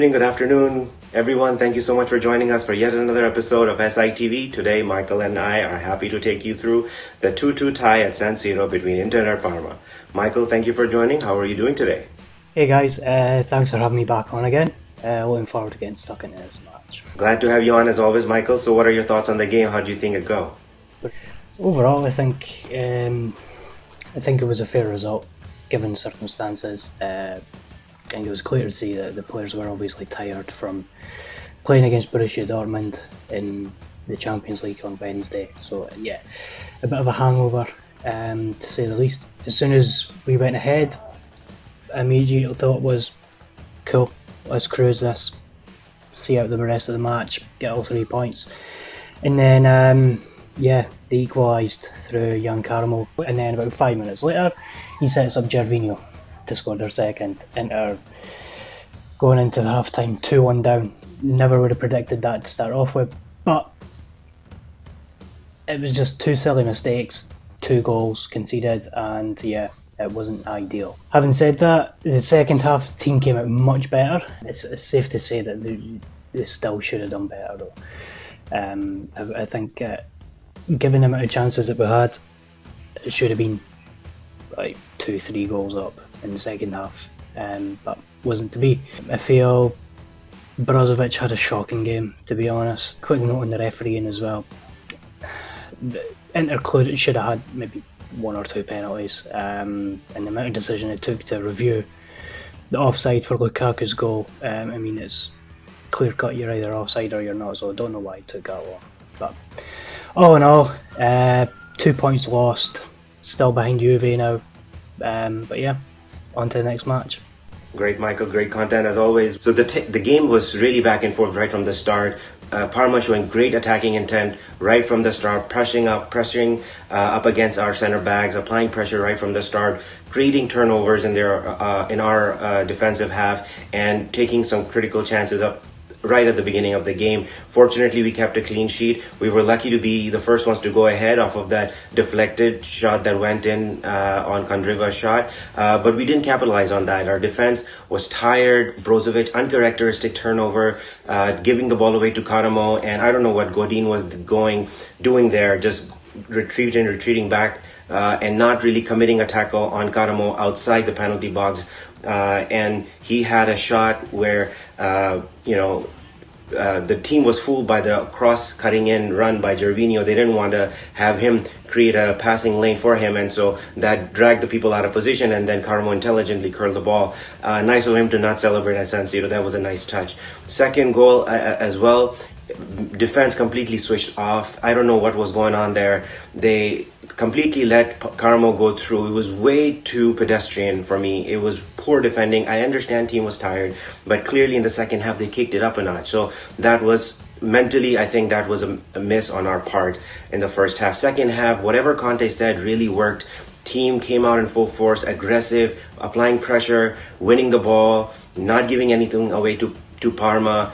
evening, good afternoon, everyone. Thank you so much for joining us for yet another episode of SITV. Today, Michael and I are happy to take you through the 2-2 tie at San Siro between Inter and Parma. Michael, thank you for joining. How are you doing today? Hey guys, thanks for having me back on again. Looking forward to getting stuck into this match. Glad to have you on as always, Michael. So what are your thoughts on the game? How do you think it go? Overall, I think it was a fair result given circumstances. I think it was clear to see that the players were obviously tired from playing against Borussia Dortmund in the Champions League on Wednesday. So yeah, a bit of a hangover, to say the least. As soon as we went ahead, immediate thought was, cool, let's cruise this, see out the rest of the match, get all 3 points. And then they equalised through young Carmo, and then about 5 minutes later he sets up Gervinho to score their second. Inter going into the half time 2-1 down. Never would have predicted that to start off with, but it was just two silly mistakes, 2 goals conceded, and yeah, it wasn't ideal. Having said that, the second half the team came out much better. It's safe to say that they still should have done better though. I think given the amount of chances that we had, it should have been like 2-3 goals up in the second half, but wasn't to be. I feel Brozovic had a shocking game, to be honest. Quick note on the refereeing as well. Inter should have had maybe 1 or 2 penalties, and the amount of decision it took to review the offside for Lukaku's goal. I mean, it's clear cut, you're either offside or you're not, so I don't know why it took that long. But all in all, 2 points lost, still behind Juve now. But yeah, on to the next match. Great, Michael. Great content as always. So the game was really back and forth right from the start. Parma showing great attacking intent right from the start, pressuring up against our center backs, applying pressure right from the start, creating turnovers in our defensive half, and taking some critical chances up right at the beginning of the game. Fortunately, we kept a clean sheet. We were lucky to be the first ones to go ahead off of that deflected shot that went in on Kandriva's shot, but we didn't capitalize on that. Our defense was tired. Brozovic, uncharacteristic turnover, giving the ball away to Karamo, and I don't know what Godin was doing there, just retreating back, and not really committing a tackle on Karamo outside the penalty box. And he had a shot where the team was fooled by the cross cutting in run by Gervinho. They didn't want to have him create a passing lane for him, and so that dragged the people out of position, and then Carmo intelligently curled the ball. Nice of him to not celebrate at San Siro. That was a nice touch. Second goal as well, defense completely switched off. I don't know what was going on there. They completely let Carmo go through. It was way too pedestrian for me. It was poor defending. I understand team was tired, but clearly in the second half they kicked it up a notch. So that was mentally, I think that was a miss on our part in the first half. Second half, whatever Conte said really worked. Team came out in full force, aggressive, applying pressure, winning the ball, not giving anything away to Parma,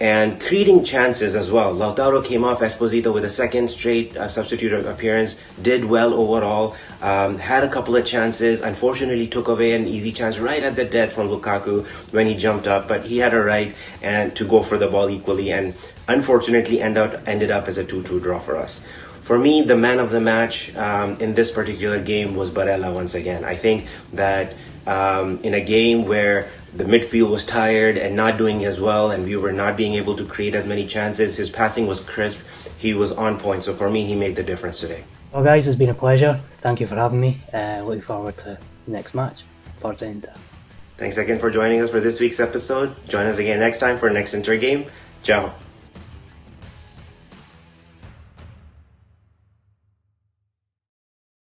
and creating chances as well. Lautaro came off Esposito with a second straight substitute appearance, did well overall, had a couple of chances, unfortunately took away an easy chance right at the death from Lukaku when he jumped up, but he had a right and to go for the ball equally, and unfortunately ended up as a 2-2 draw for us. For me, the man of the match in this particular game was Barella once again. I think that in a game where the midfield was tired and not doing as well, and we were not being able to create as many chances, his passing was crisp, he was on point. So for me, he made the difference today. Well guys, it's been a pleasure. Thank you for having me. Looking forward to the next match. Forza Inter. Thanks again for joining us for this week's episode. Join us again next time for next Inter game. Ciao.